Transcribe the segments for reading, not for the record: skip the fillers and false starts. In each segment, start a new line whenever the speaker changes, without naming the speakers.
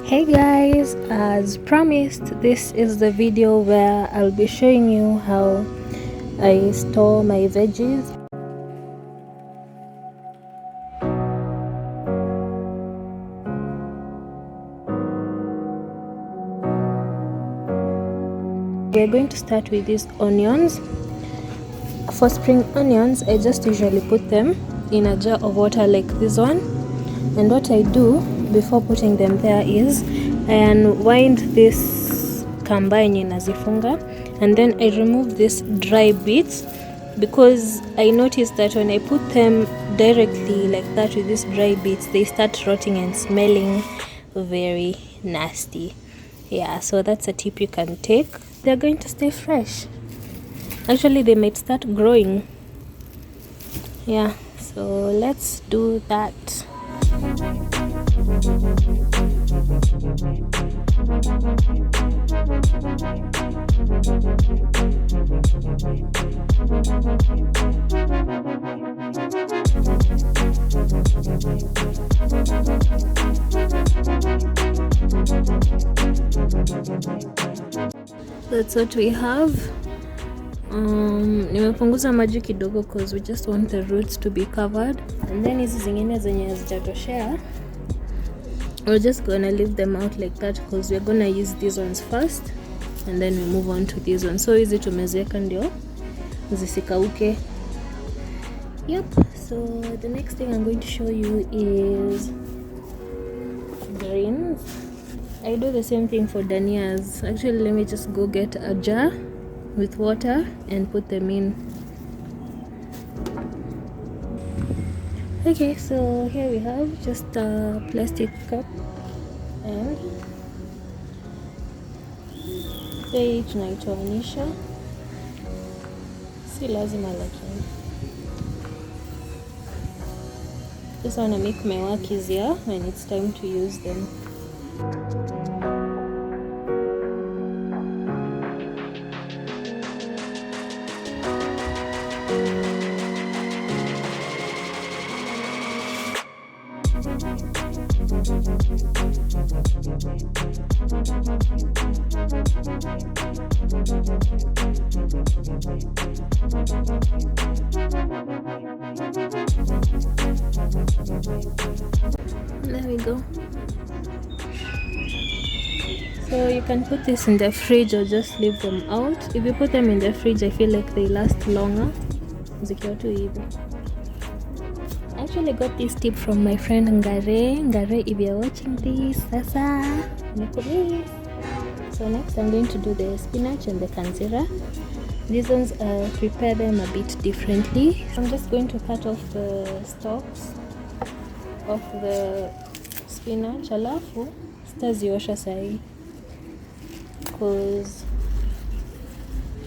Hey guys, as promised, this is the video where I'll be showing you how I store my veggies. We're going to start with these onions. For spring onions, I just usually put them in a jar of water like this one. And what I do before putting them there is I unwind this kamba yenye nazifunga, and then I remove these dry bits, because I noticed that when I put them directly like that with these dry bits, they start rotting and smelling very nasty. Yeah, so that's a tip you can take. They're going to stay fresh. Actually, they might start growing. Yeah, so let's do that. That's what we have. Nimepunguza maji kidogo because we just want the roots to be covered, and then hizi zingine zenye hazijatoshea we're just gonna leave them out like that, because we're gonna use these ones first and then we move on to these ones. So hizi tumeziweka ndio zisikauke. Yep, so the next thing I'm going to show you is greens. I do the same thing for danias. Actually, let me just go get a jar with water and put them in. Okay, so here we have just a plastic cup, and hii tunaitoanisha, si lazima lakini just wanna make my work easier when it's time to use them. There we go. So you can put this in the fridge or just leave them out. If you put them in the fridge, I feel like they last longer. Zikiwa tu hivi. I actually got this tip from my friend Ngare, if you're watching this, sasa nikuri. So next I'm going to do the spinach and the kanzira. These ones prepare them a bit differently. So I'm just going to cut off the stalks of the spinach, alafu sitaziosha sahi, because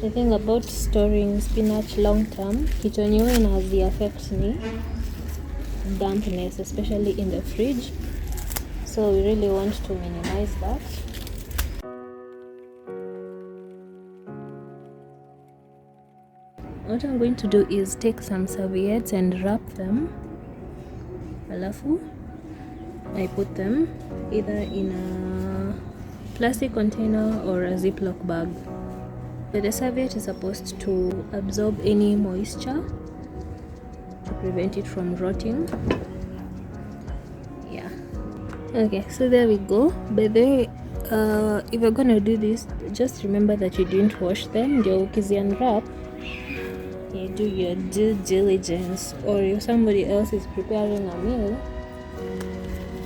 the thing about storing spinach long term, kitu yenye huwa inazi affect ni dampness, especially in the fridge. So we really want to minimize that. What I'm going to do is take some serviettes and wrap them. Alafu I put them either in a plastic container or a Ziploc bag. But the serviette is supposed to absorb any moisture to prevent it from rotting. Yeah. Okay, so there we go. By the way, if you're gonna do this, just remember that you didn't wash them. Ndio ukizi unwrap, you do your due diligence, or if somebody else is preparing a meal,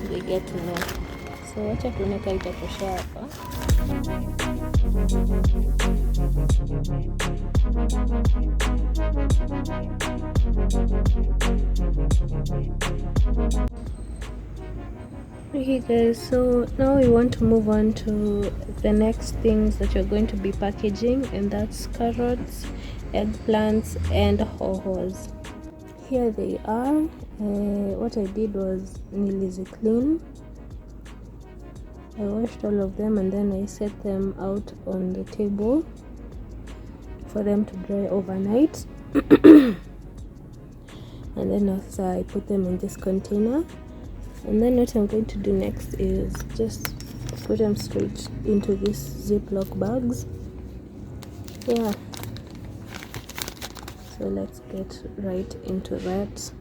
they get to know. So wacha tuone kama itatosha hapa. Okay guys, so now we want to move on to the next things that you're going to be packaging, and that's carrots, eggplants, and hohos. Here they are. What I did was nilizi clean. I washed all of them and then I set them out on the table for them to dry overnight. And then after I put them in this container, and then what I'm going to do next is just put them straight into these Ziploc bags. Yeah, so let's get right into that.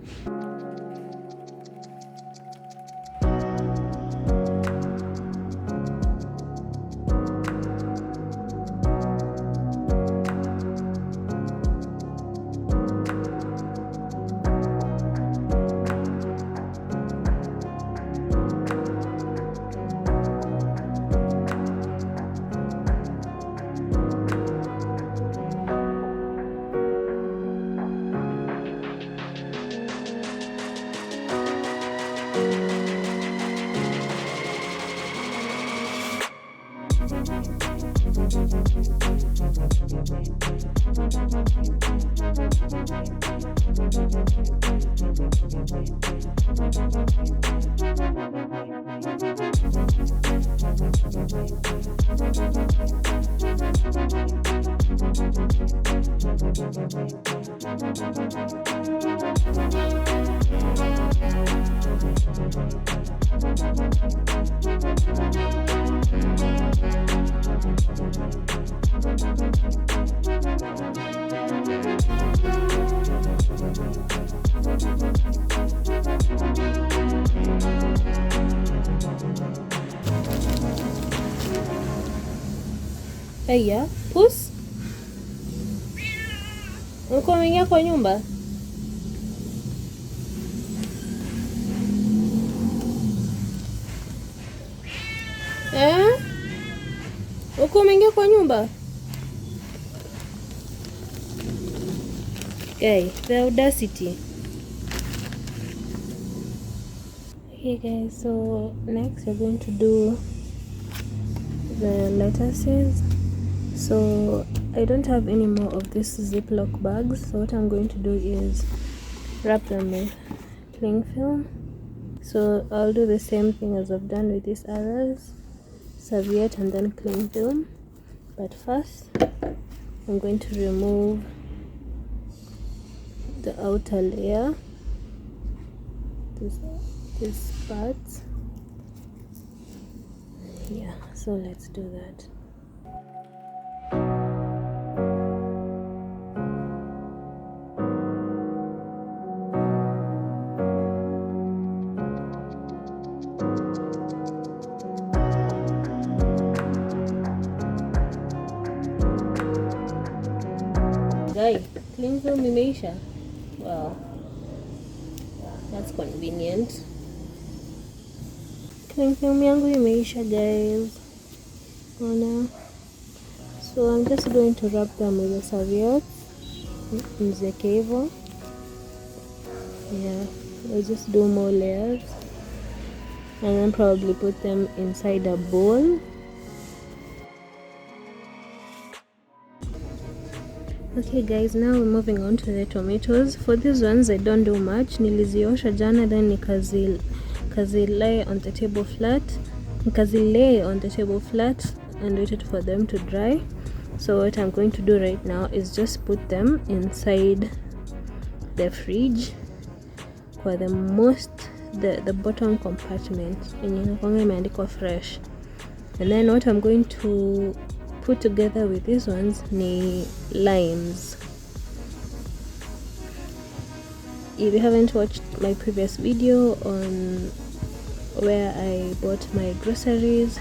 Haya, pus, uko umeingia kwa nyumba? Uko umeingia kwa nyumba? Okay, the audacity. Okay guys, so next we're going to do the lettuces. So I don't have any more of these Ziploc bags, so what I'm going to do is wrap them with cling film. So I'll do the same thing as I've done with these others, serviette and then cling film. But first I'm going to remove the outer layer, this part. Yeah, so let's do that. Guy, cling film imeisha. Wow, that's convenient. Cling film yangu imeisha guys. Ona. So I'm just going to wrap them with a serviette. Mzeke hivyo. Yeah, I'll just do more layers and then probably put them inside a bowl. Okay guys, now we're moving on to the tomatoes. For these ones I don't do much. Niliziosha jana, then nikazilay on the table flat and waited for them to dry. So what I'm going to do right now is just put them inside the fridge for the bottom compartment yenye inakuanga imeandikwa fresh. And then what I'm going to put together with these ones ni limes. If you haven't watched my previous video on where I bought my groceries,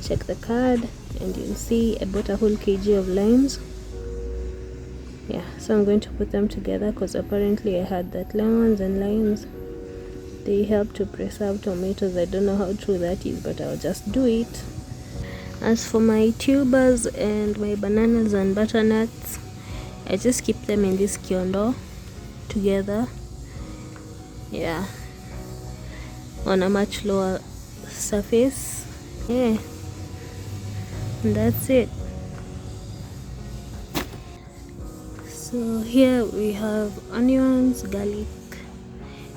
check the card and you'll see I bought a whole kg of limes. Yeah, so I'm going to put them together because apparently I heard that lemons and limes, they help to preserve tomatoes. I don't know how true that is, but I'll just do it. As for my tubers and my bananas and butternuts, I just keep them in this kiondo together. Yeah, on a much lower surface. Yeah, and that's it. So here we have onions, garlic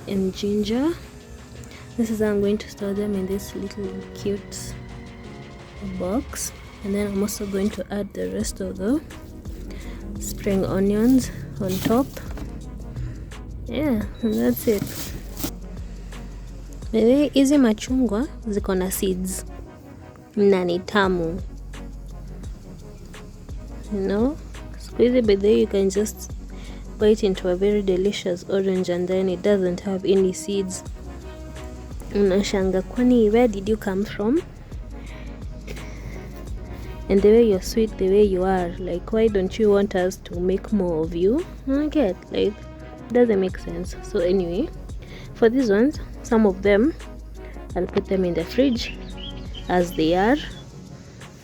and ginger. This is how I'm going to store them in this little cute box. And then I'm also going to add the rest of the spring onions on top. Yeah, and that's it. Wewe hizi machungwa ziko na seeds na ni tamu, you know. Siku hizi by the way you can just bite into a very delicious orange and then it doesn't have any seeds. Unashanga, kwani where did you come from? And the way you're sweet, the way you are, like, why don't you want us to make more of you? I get, like, doesn't make sense. So anyway, for these ones, some of them I'll put them in the fridge as they are,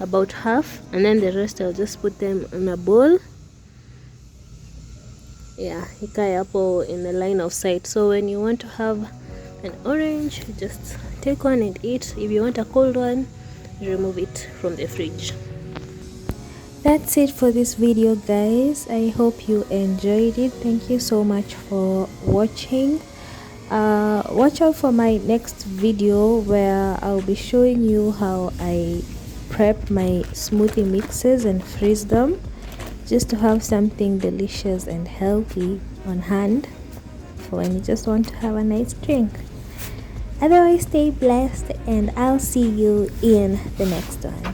about half, and then the rest I'll just put them in a bowl. Yeah, ikae hapo in the line of sight. So when you want to have an orange, just take one and eat. If you want a cold one, remove it from the fridge. That's it for this video, guys. I hope you enjoyed it. Thank you so much for watching. Watch out for my next video where I'll be showing you how I prep my smoothie mixes and freeze them, just to have something delicious and healthy on hand for when you just want to have a nice drink. Otherwise, stay blessed and I'll see you in the next one.